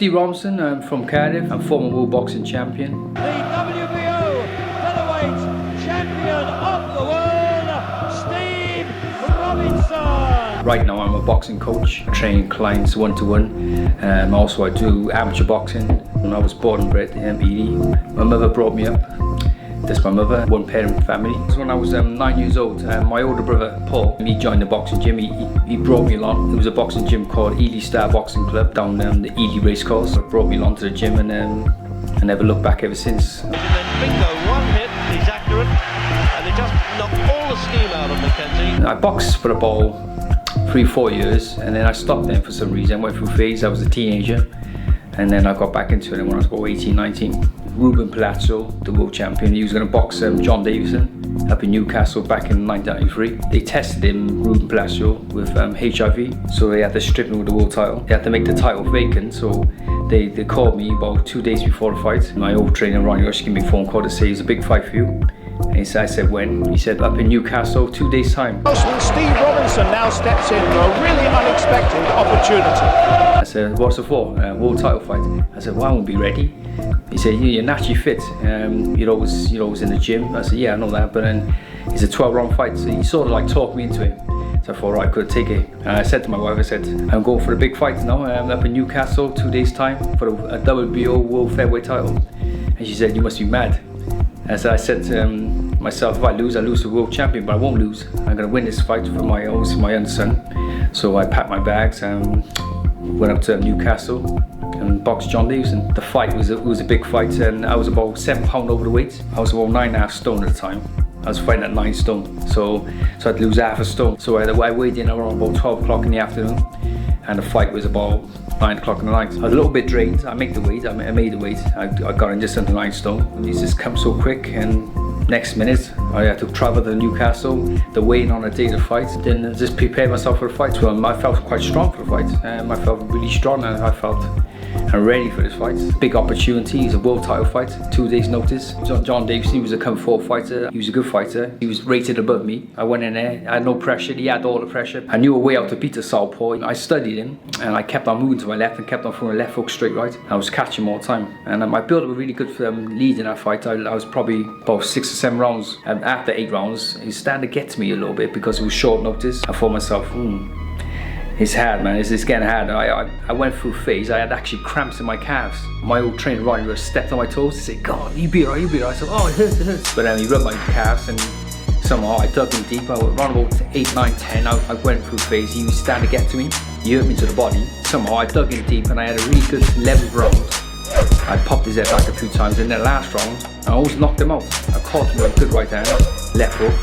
Steve Robinson, I'm from Cardiff. I'm former world boxing champion. The WBO featherweight champion of the world, Steve Robinson. Right now I'm a boxing coach. I train clients one-to-one. Also I do amateur boxing. When I was born and bred in Ely. My mother brought me up. That's my mother, one parent family. When I was 9 years old, my older brother Paul, he joined the boxing gym. He brought me along. It was a boxing gym called Ely Star Boxing Club down the Ely racecourse. He brought me along to the gym and I never looked back ever since. And then bingo, one hit, he's accurate, and he just knocked all the steam out of Mackenzie. I boxed for about 3-4 years and then I stopped then for some reason. I went through a phase, I was a teenager. And then I got back into it when I was about 18, 19. Ruben Palazzo, the world champion, he was going to box John Davison up in Newcastle back in 1993. They tested him, Ruben Palazzo, with HIV, so they had to strip him with the world title. They had to make the title vacant, so they called me about 2 days before the fight. My old trainer, Ronnie Rush, gave me a phone call to say it's a big fight for you. And I said, when? He said, up in Newcastle, 2 days time. Steve Robinson now steps in for a really unexpected opportunity. I said, what's it for? World title fight. I said, well, I won't be ready. He said, you're naturally fit. You're always in the gym. I said, yeah, I know that, but then it's a 12-round fight. So he sort of like talked me into it. So I thought, right, I could take it. And I said to my wife, I said, I'm going for a big fight now. I'm up in Newcastle, 2 days time for a WBO World Featherweight title. And she said, you must be mad. And so I said to myself, if I lose the world champion, but I won't lose. I'm going to win this fight for my young son. So I packed my bags and went up to Newcastle and boxed John Davison. The fight was a big fight, and I was about 7 pounds over the weight. I was about 9.5 stone at the time. I was fighting at 9 stone, so I had to lose half a stone. So I weighed in around about 12 o'clock in the afternoon, and the fight was about 9 o'clock in the night. I was a little bit drained. I made the weight. I got in just under 9 stone. And these just come so quick, and next minute I had to travel to Newcastle, the weigh-in on the day of the fight. Then just prepare myself for the fight. So I felt quite strong for the fight. I felt really strong, and I felt I'm ready for this fight. Big opportunity. It's a world title fight. 2 days notice. John Davison, he was a come-forward fighter. He was a good fighter. He was rated above me. I went in there. I had no pressure. He had all the pressure. I knew a way out to beat the southpaw. I studied him, and I kept on moving to my left and kept on throwing a left hook straight right. I was catching more time, and my build was really good for lead in that fight. I was probably about 6 or 7 rounds, and after 8 rounds, he started to get to me a little bit because it was short notice. I thought myself, it's hard, man. It's getting hard. I went through a phase. I had actually cramps in my calves. My old trainer Ronnie Rush stepped on my toes and said, God, you be alright, you be alright. I said, oh, it hurts. But then he rubbed my calves, and somehow I dug in deep. Around about 8, 9, 10, I went through a phase. He was starting to get to me. He hurt me to the body. Somehow I dug in deep, and I had a really good 11th round. I popped his head back a few times. In that last round, I almost knocked him out. I caught him with a good right hand, left hook.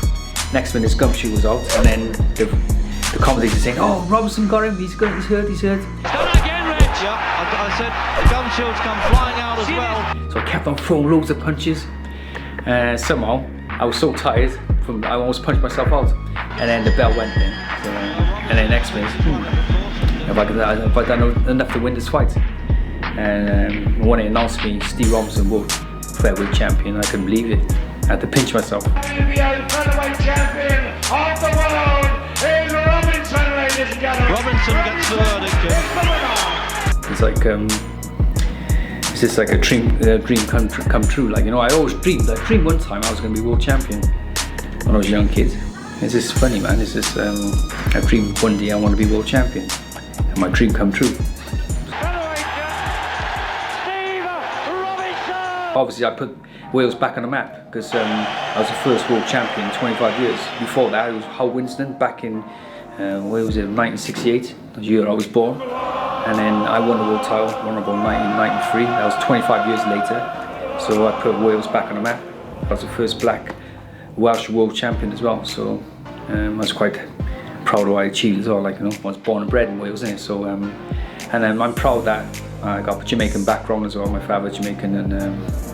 Next minute his gumshoe was out, and then the commentator saying, oh, Robinson got him, he's hurt. He's done it again, Reg. Yeah, I said the gumshoes come flying out as well. So I kept on throwing loads of punches. Somehow, I was so tired, I almost punched myself out. And then the bell went then. So, and then next minute, have I done enough to win this fight? And when they announced me, Steve Robinson, world featherweight champion, I couldn't believe it. I had to pinch myself. WBO featherweight champion of the world is Robinson, ladies and gentlemen. Robinson gets the verdict. It's like it's just like a dream come true. Like, you know, I always dreamed. I dreamed one time I was going to be world champion when I was a young kid. It's just funny, man. It's just I dreamed one day I want to be world champion, and my dream come true. Obviously, I put Wales back on the map because I was the first world champion in 25 years. Before that, it was Hal Winston back in, where was it, 1968, the year I was born. And then I won the world title, won about 1993. That was 25 years later. So I put Wales back on the map. I was the first black Welsh world champion as well. So I was quite proud of what I achieved as well. Like, you know, I was born and bred in Wales, innit? So, and I'm proud that I got a Jamaican background as well. My father's Jamaican, and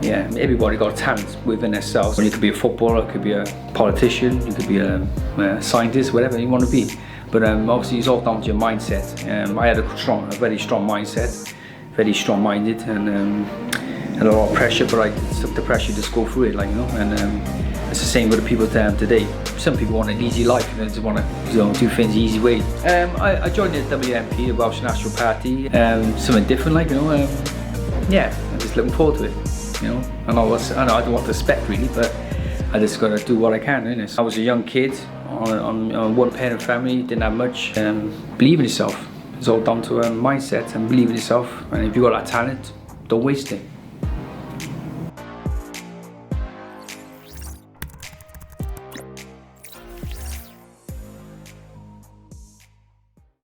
yeah, everybody got a talent within themselves. You could be a footballer, you could be a politician, you could be a scientist, whatever you want to be. But obviously it's all down to your mindset. I had a very strong mindset, very strong-minded, and a lot of pressure, but I took the pressure, just go through it, like, you know. And It's the same with the people today. Some people want an easy life, and they just want to do things the easy way. I joined the WNP, the Welsh National Party. Something different, like, yeah, I'm just looking forward to it. I know I don't want to spec really, but I just got to do what I can. I was a young kid on one parent family, didn't have much. Believe in yourself. It's all down to a mindset and believe in yourself. And if you've got that talent, don't waste it.